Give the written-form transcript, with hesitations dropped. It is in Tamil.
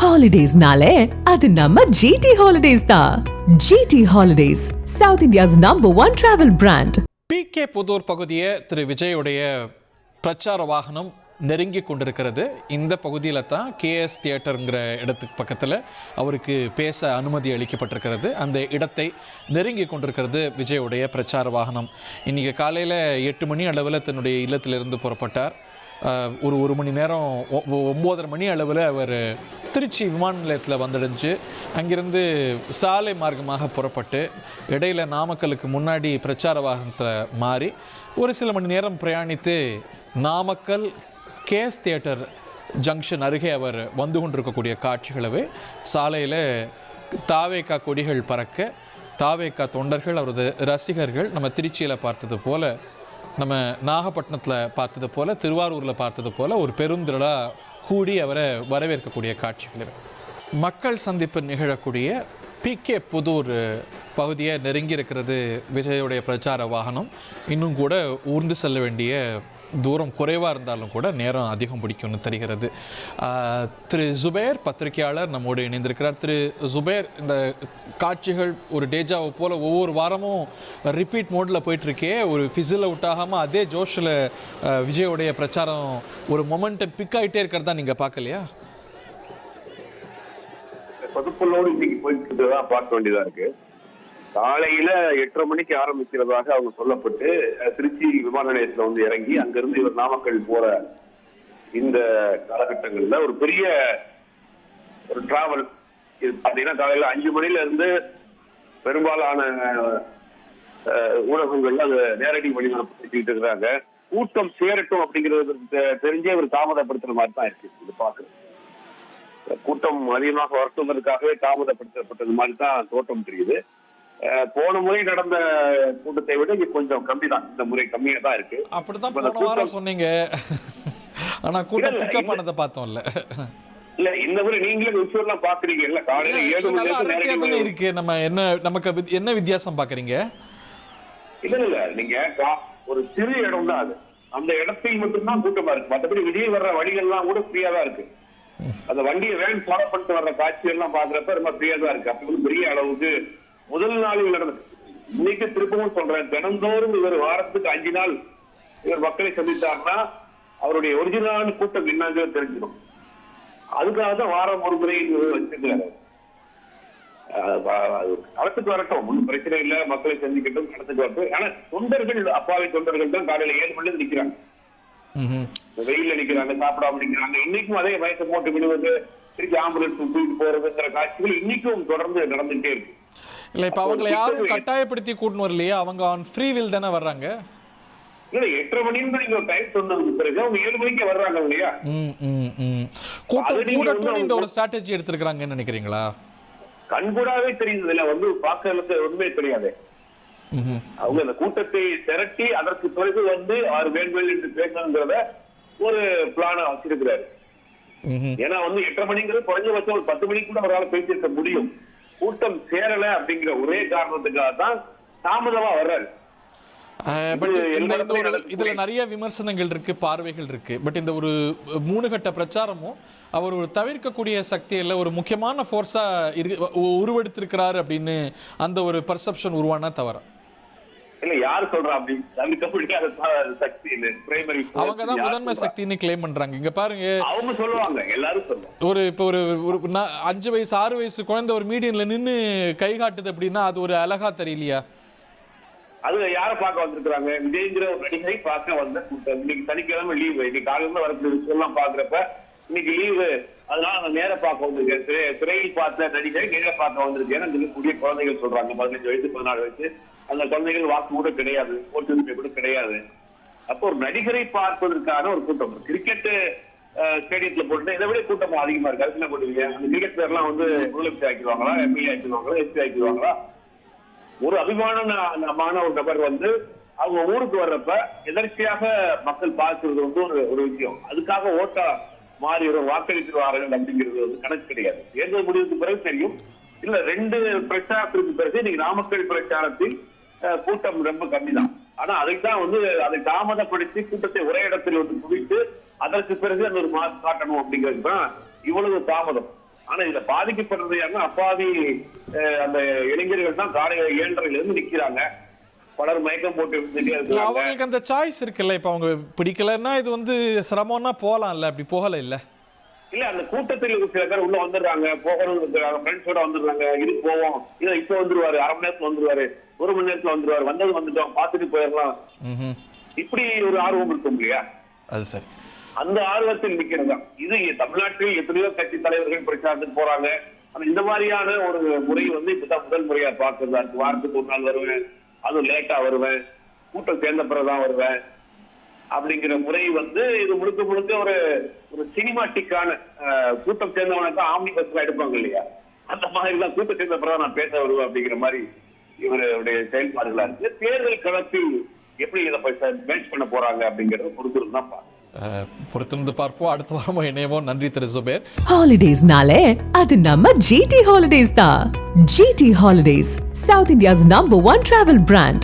ஹாலிடேஸ்னாலே அது நம்ம ஜிடி ஹாலிடேஸ் தான். GT holidays, south India's #1 travel brand. PK Pudur பகுதியை திரு விஜயுடைய பிரச்சார வாகனம் நெருங்கி கொண்டிருக்கிறது. இந்த பகுதியில் தான் KS தியேட்டருங்கிற இடத்துக்கு பக்கத்தில் அவருக்கு பேச அனுமதி அளிக்கப்பட்டிருக்கிறது. அந்த இடத்தை நெருங்கி கொண்டிருக்கிறது விஜயுடைய பிரச்சார வாகனம். இன்றைக்கி காலையில் 8 மணி அளவில் தன்னுடைய இல்லத்திலிருந்து புறப்பட்டார். ஒரு மணி நேரம் 9:30 மணி அளவில் அவர் திருச்சி விமான நிலையத்தில் வந்துடுச்சு. அங்கிருந்து சாலை மார்க்கமாக புறப்பட்டு இடையில் நாமக்கலுக்கு முன்னாடி பிரச்சார வாகனத்தை மாறி ஒரு சில மணி நேரம் பிரயாணித்து நாமக்கல் KS தியேட்டர் ஜங்ஷன் அருகே அவர் வந்து கொண்டிருக்கக்கூடிய காட்சிகளவே சாலையில் தாவேகா கொடிகள் பறக்க தாவேகா தொண்டர்கள் அவரது ரசிகர்கள் நம்ம திருச்சியில் பார்த்தது போல், நம்ம நாகப்பட்டினத்தில் பார்த்தது போல், திருவாரூரில் பார்த்தது போல் ஒரு பெருந்திரளாக கூடி அவரை வரவேற்கக்கூடிய காட்சிகள். மக்கள் சந்திப்பு நிகழக்கூடிய PK புதூர் பகுதியை நெருங்கி இருக்கிறது விஜயுடைய பிரச்சார வாகனம். இன்னும் கூட ஊர்ந்து செல்ல வேண்டிய தூரம் குறைவாக இருந்தாலும் கூட நேரம் அதிகம் பிடிக்கும்னு தெரிகிறது. திரு ஜுபேர் பத்திரிகையாளர் நம்மோடு இணைந்திருக்கிறார். திரு ஜுபேர், இந்த காட்சிகள் ஒரு டேஜாவை போல் ஒவ்வொரு வாரமும் ரிப்பீட் மோடில் போயிட்டுருக்கே, ஒரு ஃபிசில் அவுட் ஆகாமல் அதே ஜோஷில் விஜயோடைய பிரச்சாரம் ஒரு மொமெண்ட்டை பிக் ஆகிட்டே இருக்கிறதா நீங்கள் பார்க்கலையா? பதுப்பலோடு இன்னைக்கு போயிட்டு தான் பார்க்க வேண்டியதா இருக்கு. காலையில 8:30 மணிக்கு ஆரம்பிக்கிறதாக அவங்க சொல்லப்பட்டு திருச்சி விமான நிலையத்துல வந்து இறங்கி அங்கிருந்து இவர் நாமக்கல் போற இந்த காலகட்டங்கள்ல ஒரு பெரிய ஒரு டிராவல். இது பாத்தீங்கன்னா காலையில 5 மணில இருந்து பெரும்பாலான ஊடகங்கள்ல அது நேரடி வழிநடத்திட்டு இருக்கிறாங்க. கூட்டம் சேரட்டும் அப்படிங்கிறது தெரிஞ்சே ஒரு தாமதப்படுத்துற மாதிரி தான் இருக்கு. இது பாக்குறது கூட்டம் அதிகமாக வரட்டுவதற்காகவே தாமதப்படுத்தப்பட்டது மாதிரி தான் தோற்றம் தெரியுது. போன முறை நடந்த கூட்டத்தை விட இது கொஞ்சம் கம்மி தான், இந்த முறை கம்மியா தான் இருக்கு. அப்படிதான் போன வாரம் சொன்னீங்க, ஆனா கூட்டம் பிக்கப் பண்ணத பார்த்தோம்ல. இல்ல இந்த முறை நீங்களே விஷயம் பாக்குறீங்க இல்ல, காலையில 7 மணிக்கு இருக்கு. நம்ம நமக்கு என்ன வித்தியாசம் பாக்குறீங்க? இல்ல நீங்க ஒரு சிறு இடம் தான் அது, அந்த இடத்தில் மட்டும்தான் கூட்டமா இருக்கு. மற்றபடி விஜய் வர்ற வழிகள்லாம் கூட ஃப்ரீயா தான் இருக்கு. அந்த வண்டியை வேன் ஃபாலோ பண்ணிட்டு வர்ற காட்சி எல்லாம் பாக்குறப்ப ரொம்ப ஃப்ரீயா தான் இருக்கு. அப்படி பெரிய அளவுக்கு முதல் நாளில் நடந்தது. இன்னைக்கு திருப்பவும் சொல்றேன், தினந்தோறும் இவர் வாரத்துக்கு 5 நாள் இவர் மக்களை சந்தித்தார்னா அவருடைய ஒரிஜினலான கூட்டம் என்னன்னு தெரிஞ்சிடும். அதுக்காக தான் வாரம் ஒரு முறை வச்சிருக்கிறாரு. களத்துக்கு வரட்டும், ஒன்றும் பிரச்சனை இல்லை, மக்களை சந்திக்கட்டும், களத்துக்கு வரட்டும். ஆனா தொண்டர்கள், அப்பாவி தொண்டர்கள் தான் காலையில 7 மணில நிக்கிறாங்க, வெயில நிக்கிறாங்க, சாப்பிடாம நிக்கிறாங்க. இன்னைக்கும் அதே வயசை போட்டு விடுவது, திருப்பி ஆம்புலன்ஸ் தூக்கிட்டு போறதுங்கிற காட்சிகள் இன்னைக்கும் தொடர்ந்து நடந்துட்டே இருக்கு. இல்ல இப்ப அவங்களை யாரும் கட்டாயப்படுத்தி கூட்டின்னு வரலையே, அவங்க ஆன் ஃப்ரீ வில் தானே வர்றாங்க. இல்ல 8:30 மணின்னு நீங்க டைம் சொன்னதுக்கு பிறகு அவங்க 7 மணிக்கு வர்றாங்க இல்லையா? கூட்டம் இந்த ஒரு ஸ்ட்ராட்டஜி எடுத்திருக்காங்கன்னு நினைக்கிறீங்களா? கண்கூடாவே தெரியுது இல்ல, வந்து பாக்கிறதுக்கு ஒண்ணுமே தெரியாது. அவங்க அந்த கூட்டத்தை திரட்டி அதற்கு பிறகு வந்து அவர் வேண்டுமெல் என்று பேசணுங்கிறத ஒரு பிளான வச்சிருக்கிறாரு. ஏன்னா வந்து 8:30 மணிங்கிறது குறைஞ்சபட்சம் ஒரு 10 மணிக்கு கூட அவரால் பேசியிருக்க முடியும். கூட்டம் சேரல அப்படிங்கிற ஒரே காரணத்துக்காக தான் தாமதமா வர்றாரு. இதுல நிறைய விமர்சனங்கள் இருக்கு, பார்வைகள் இருக்கு. பட் இந்த ஒரு 3 கட்ட பிரச்சாரமும் அவர் ஒரு தவிர்க்கக்கூடிய சக்தியில ஒரு முக்கியமான ஃபோர்ஸா உருவெடுத்திருக்கிறாரு அப்படின்னு அந்த ஒரு பர்செப்ஷன் உருவானா தவறா? இல்ல யாரு சொல்றா அப்படி தவிர்க்க சக்தி பிரைமரி அவங்க தான் முதன்மை சக்தின்னு கிளைம் பண்றாங்க. இங்க பாருங்க, அவங்க சொல்லுவாங்க, எல்லாரும் சொல்லுவாங்க. இப்போ ஒரு 5 வயசு 6 வயசு குழந்தை ஒரு மீடியன்ல நின்னு கை காட்டுது அப்படின்னா அது ஒரு அழகா தெரியலையா? அது யார பார்க்க வந்திருக்காங்க? விஜய்ங்கிற ஒரு நடிகரை பார்க்க வந்த கூட்டம். இன்னைக்கு சனிக்கிழமை லீவு, இன்னைக்கு காலையில வரக்கூடிய விஷயம் எல்லாம் பாக்குறப்ப இன்னைக்கு லீவு, அதனால நான் நேர பார்க்க வந்திருக்கேன். திரையில் பார்த்த நடிகரை நேர பார்க்க வந்திருக்கேன் சொல்லக்கூடிய குழந்தைகள் சொல்றாங்க. 15 வயசு 14 வயசு அந்த குழந்தைகள் வாக்கு கூட கிடையாது, ஓட்டுரிமை கூட கிடையாது. அப்போ ஒரு நடிகரை பார்ப்பதற்கான ஒரு கூட்டம். கிரிக்கெட் ஸ்டேடியத்துல போட்டு இதை விட கூட்டம் அதிகமா இருக்கு. அதுக்கு என்ன பண்ணுவீங்க? அந்த கிரிக்கெட் பேர்லாம் வந்து முதலமைச்சர் ஆக்கிடுவாங்களா, எம்எல்ஏ ஆக்கிடுவாங்களா, எஸ்பி ஆக்கிடுவாங்களா? ஒரு அபிமானமான ஒரு நபர் வந்து அவங்க ஊருக்கு வர்றப்ப எதர்ச்சியாக மக்கள் பார்க்கிறது வந்து ஒரு விஷயம். அதுக்காக ஓட்டா மாறி வாக்களித்துவார்கள் அப்படிங்கிறது வந்து கணக்கு கிடையாது. தேர்தல் முடிவுக்கு பிறகு தெரியும். இல்ல 2 பிரச்சாரத்திற்கு பிறகு இன்னைக்கு நாமக்கல் பிரச்சாரத்தில் கூட்டம் ரொம்ப கம்மி தான். ஆனா அதைத்தான் வந்து அதை தாமதப்படுத்தி கூட்டத்தை ஒரே இடத்தில் வந்து குவித்து அதற்கு பிறகு அந்த ஒரு மார்க் காட்டணும் அப்படிங்கிறது தான் இவ்வளவு தாமதம். ஆனா இதுல பாதிக்கப்படுறது யாருன்னா அப்பாவி அந்த இளைஞர்கள் தான் காலை 7:30 இருந்து நிக்கிறாங்க. பலர் மயக்கம் போட்டு விழுந்துட்டே இருக்காங்க. அவங்களுக்கு அந்த சாய்ஸ் இருக்குல்ல, இப்ப அவங்க பிடிக்கலன்னா இது வந்து சிரமம்னா போகலாம்ல, அப்படி போகல இல்ல. இல்ல அந்த கூட்டத்தில் சில பேர் உள்ள வந்துடுறாங்க, போகணும் இருக்கிறாங்க, ஃப்ரெண்ட்ஸோட வந்துடுறாங்க. இது போவோம், இல்ல இப்ப வந்துருவாரு, அரை மணி நேரத்துல வந்துருவாரு, 1 மணி நேரத்துல வந்துருவாரு, வந்துட்டோம் பாத்துட்டு போயிடலாம், இப்படி ஒரு ஆர்வம் இருக்கும் இல்லையா? அது சரி. அந்த ஆர்வத்தில் நிக்கிறதா இது. தமிழ்நாட்டில் எத்தனையோ கட்சி தலைவர்கள் பிரச்சாரத்துக்கு போறாங்க. ஆனா இந்த மாதிரியான ஒரு முறை வந்து இப்பதான் முதல் முறையா பாக்குறதா இருக்கு. வாரத்துக்கு 1 நாள் வருவேன், அதுவும் லேட்டா வருவேன், கூட்டம் சேர்ந்த பிறகுதான் வருவேன் அப்படிங்கிற முறை வந்து இது முழுக்க முழுக்க ஒரு சினிமாட்டிக்கான கூட்டம் சேர்ந்தவனுக்கு ஆம்னி பஸ்ல எடுப்பாங்க இல்லையா, அந்த மாதிரிதான் கூட்டம் சேர்ந்த பிறகு நான் பேச வருவேன் அப்படிங்கிற மாதிரி இவருடைய செயல்பாடுகளா இருக்கு. தேர்தல் களத்தில் எப்படி இதை மேட்ச் பண்ண போறாங்க அப்படிங்கறத பொறுத்திருந்து தான் பொறுத்திருந்து பார்ப்போம். அடுத்த வாரமும் இணையவோம். நன்றி திரு சுபேர். ஹாலிடேஸ்னாலே அது நம்ம GT Holidays தான். GT Holidays, South India's #1 travel brand.